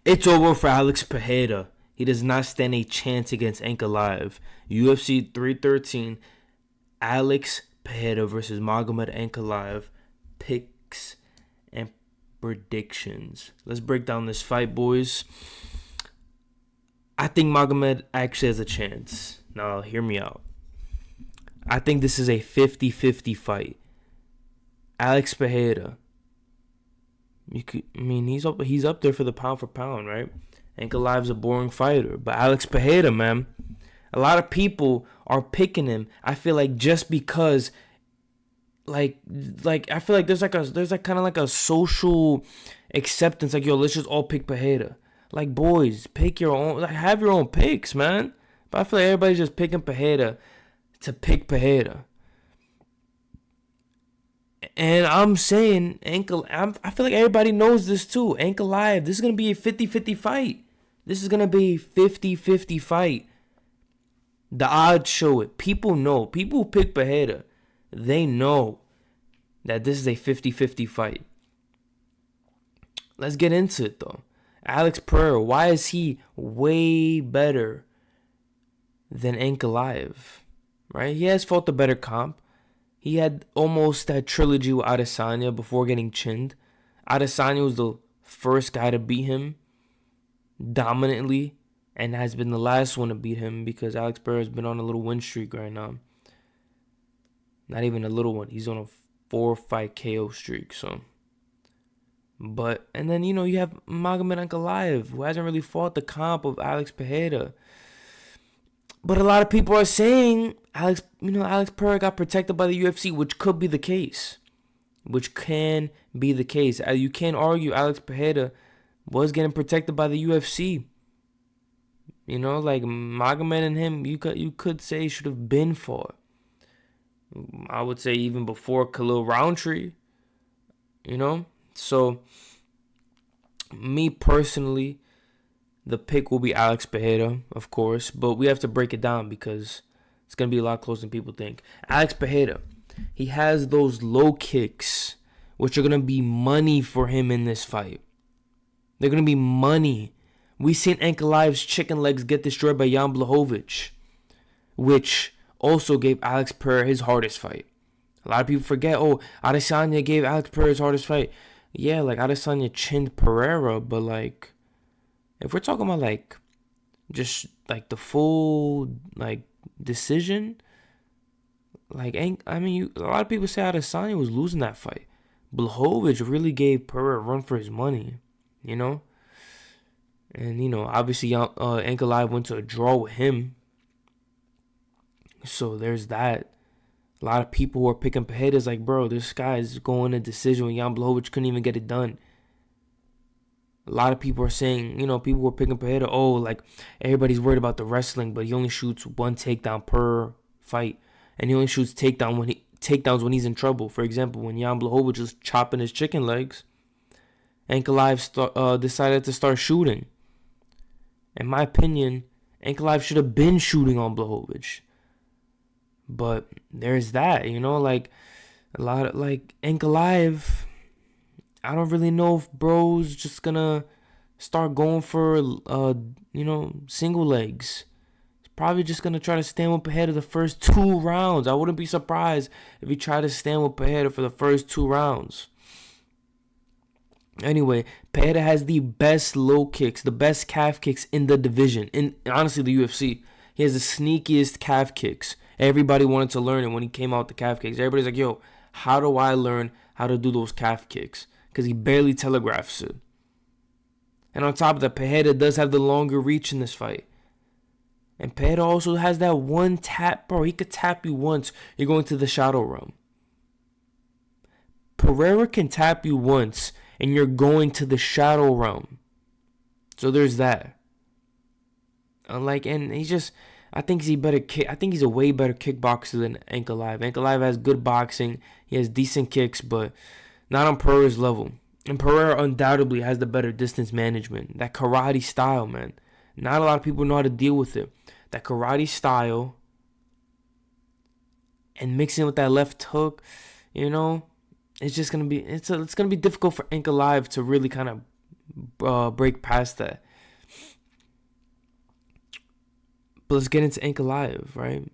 It's over for Alex Pereira. He does not stand a chance against Ankalaev. UFC 313, Alex Pereira versus Magomed Ankalaev. Picks and predictions. Let's break down this fight, boys. I think Magomed actually has a chance. Now, hear me out. I think this is a 50-50 fight. Alex Pereira. He's up there for the pound for pound, right? Ankalaev's a boring fighter, but Alex Pereira, man, a lot of people are picking him. I feel like just because, like I feel like there's kind of like a social acceptance. Like, yo, let's just all pick Pereira. Like, boys, pick your own. Like, have your own picks, man. But I feel like everybody's just picking Pereira to pick Pereira. And I'm saying, I feel like everybody knows this too. Ankalaev, this is going to be a 50-50 fight. This is going to be a 50-50 fight. The odds show it. People know. People who pick Pereira, they know that this is a 50-50 fight. Let's get into it, though. Alex Pereira, why is he way better than Ankalaev? Right? He has fought the better comp. He had almost that trilogy with Adesanya before getting chinned. Adesanya was the first guy to beat him dominantly and has been the last one to beat him because Alex Pereira has been on a little win streak right now. Not even a little one. He's on a 4-fight KO streak. And then, you have Magomed Ankalaev, who hasn't really fought the comp of Alex Pereira. But a lot of people are saying Alex Pereira got protected by the UFC, which could be the case. Which can be the case. You can't argue Alex Pereira was getting protected by the UFC. Like Magomed and him, you could say should have been fought. I would say even before Khalil Roundtree. So, me personally, the pick will be Alex Pereira, of course, but we have to break it down because it's going to be a lot closer than people think. Alex Pereira, he has those low kicks, which are going to be money for him in this fight. They're going to be money. We seen Ankalaev's chicken legs get destroyed by Jan Blachowicz, which also gave Alex Pereira his hardest fight. A lot of people forget, Adesanya gave Alex Pereira his hardest fight. Yeah, like Adesanya chinned Pereira, but like, if we're talking about like just like the full like decision, like a lot of people say Adesanya was losing that fight. Blachowicz really gave Pereira a run for his money, and obviously Ankalaev went to a draw with him, so there's that. A lot of people who are picking Pereira is like, bro, this guy is going a decision when Jan Blachowicz couldn't even get it done. A lot of people are saying, people were picking Pereira. Oh, like everybody's worried about the wrestling, but he only shoots one takedown per fight, and he only shoots takedowns when he's in trouble. For example, when Jan Blachowicz was chopping his chicken legs, Ankalaev decided to start shooting. In my opinion, Ankalaev should have been shooting on Blachowicz. But there's that, like a lot of like Ankalaev. I don't really know if bro's just gonna start going for single legs. He's probably just gonna try to stand with Pereira the first 2 rounds. I wouldn't be surprised if he tried to stand with Pereira for the first 2 rounds. Anyway, Pereira has the best low kicks, the best calf kicks in the division. In honestly, the UFC, he has the sneakiest calf kicks. Everybody wanted to learn it when he came out with the calf kicks. Everybody's like, yo, how do I learn how to do those calf kicks? Because he barely telegraphs it. And on top of that, Pereira does have the longer reach in this fight. And Pereira also has that one tap, bro. He could tap you once. You're going to the shadow realm. Pereira can tap you once, and you're going to the shadow realm. So there's that. And he's just, I think he's a way better kickboxer than Ankalaev. Ankalaev has good boxing. He has decent kicks, but not on Pereira's level. And Pereira undoubtedly has the better distance management. That karate style, man. Not a lot of people know how to deal with it. That karate style and mixing with that left hook, it's just gonna be it's gonna be difficult for Ankalaev to really kind of break past that. But let's get into Ankalaev, right?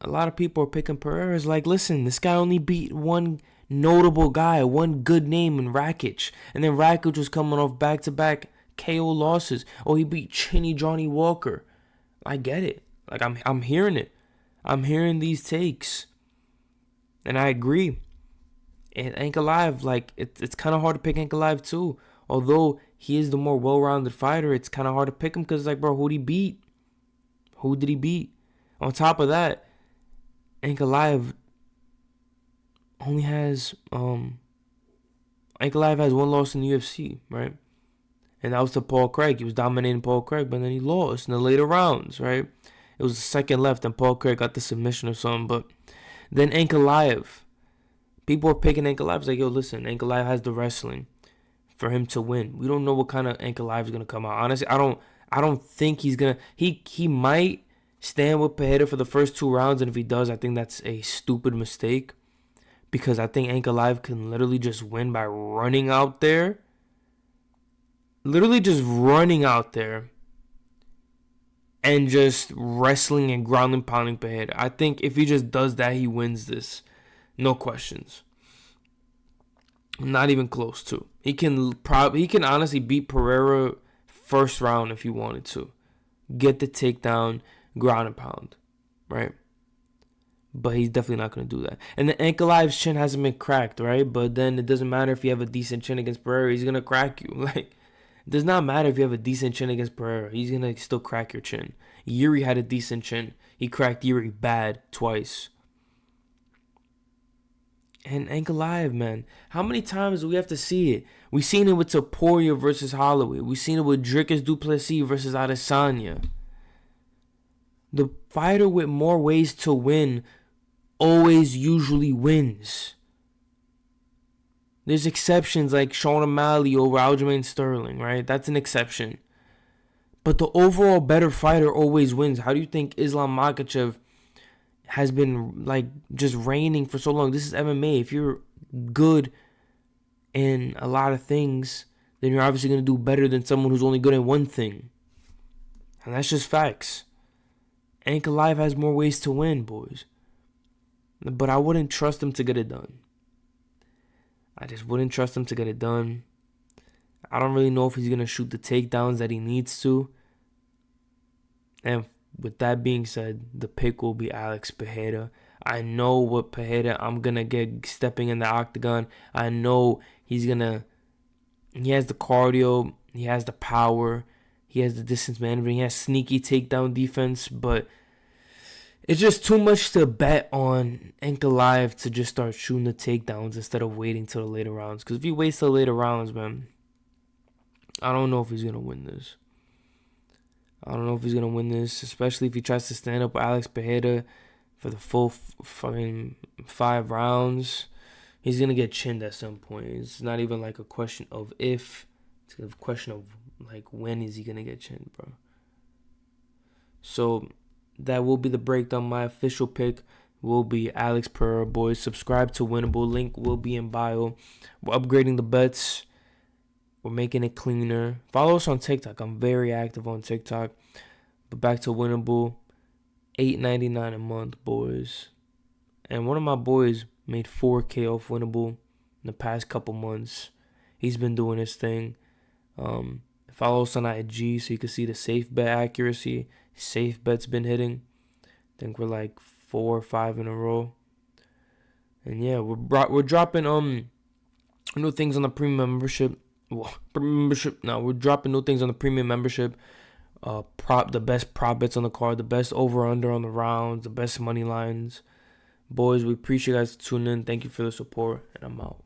A lot of people are picking Pereira. It's like, listen, this guy only beat one notable guy, one good name in Rakic. And then Rakic was coming off back-to-back KO losses. Oh, he beat Chinny Johnny Walker. I get it. Like, I'm hearing it. I'm hearing these takes. And I agree. And Ankalaev, like, it's kind of hard to pick Ankalaev too. Although he is the more well-rounded fighter, it's kind of hard to pick him because, like, bro, who did he beat? Who did he beat? On top of that, Ankalaev only has Ankalaev has one loss in the UFC, right? And that was to Paul Craig. He was dominating Paul Craig, but then he lost in the later rounds, right? It was the second left, and Paul Craig got the submission or something. But then Ankalaev, people are picking Ankalaev. It's like, yo, listen, Ankalaev has the wrestling for him to win. We don't know what kind of Ankalaev is gonna come out. Honestly, I don't think he's gonna. He might stand with Pereira for the first 2 rounds, and if he does, I think that's a stupid mistake. Because I think Ankalaev can literally just win by running out there. Literally just running out there. And just wrestling and ground and pounding Pereira. I think if he just does that, he wins this. No questions. Not even close to. He can honestly beat Pereira first round if he wanted to. Get the takedown, ground and pound. Right? But he's definitely not going to do that. And the Ankalaev's chin hasn't been cracked, right? But then it doesn't matter if you have a decent chin against Pereira. He's going to crack you. Like, it does not matter if you have a decent chin against Pereira. He's going to still crack your chin. Yuri had a decent chin. He cracked Yuri bad twice. And Ankalaev, man. How many times do we have to see it? We've seen it with Topuria versus Holloway. We've seen it with Dricus du Plessis versus Adesanya. The fighter with more ways to win always usually wins. There's exceptions like Sean O'Malley over Aljamain Sterling, right? That's an exception. But the overall better fighter always wins. How do you think Islam Makhachev has been like just reigning for so long? This is MMA. If you're good in a lot of things, then you're obviously going to do better than someone who's only good at one thing. And that's just facts. Ankalaev has more ways to win, boys. But I wouldn't trust him to get it done. I just wouldn't trust him to get it done. I don't really know if he's going to shoot the takedowns that he needs to. And with that being said, the pick will be Alex Pereira. I know what Pereira I'm going to get stepping in the octagon. I know he has the cardio. He has the power. He has the distance management. He has sneaky takedown defense. But it's just too much to bet on Ankalaev to just start shooting the takedowns instead of waiting till the later rounds. Because if he waits till the later rounds, man, I don't know if he's going to win this. Especially if he tries to stand up with Alex Pereira for the full fucking 5 rounds. He's going to get chinned at some point. It's not even like a question of if. It's a question of like when is he going to get chinned, bro. So that will be the breakdown. My official pick will be Alex Pereira, boys. Subscribe to Winnable. Link will be in bio. We're upgrading the bets. We're making it cleaner. Follow us on TikTok. I'm very active on TikTok. But back to Winnable. $8.99 a month, boys. And one of my boys made $4K off Winnable in the past couple months. He's been doing his thing. Follow us on IG so you can see the safe bet accuracy. Safe bet's been hitting. I think we're like 4 or 5 in a row. And yeah, we're dropping new things on the premium membership. We're dropping new things on the premium membership. The best prop bets on the card, the best over under on the rounds, the best money lines. Boys, we appreciate you guys tuning in. Thank you for the support, and I'm out.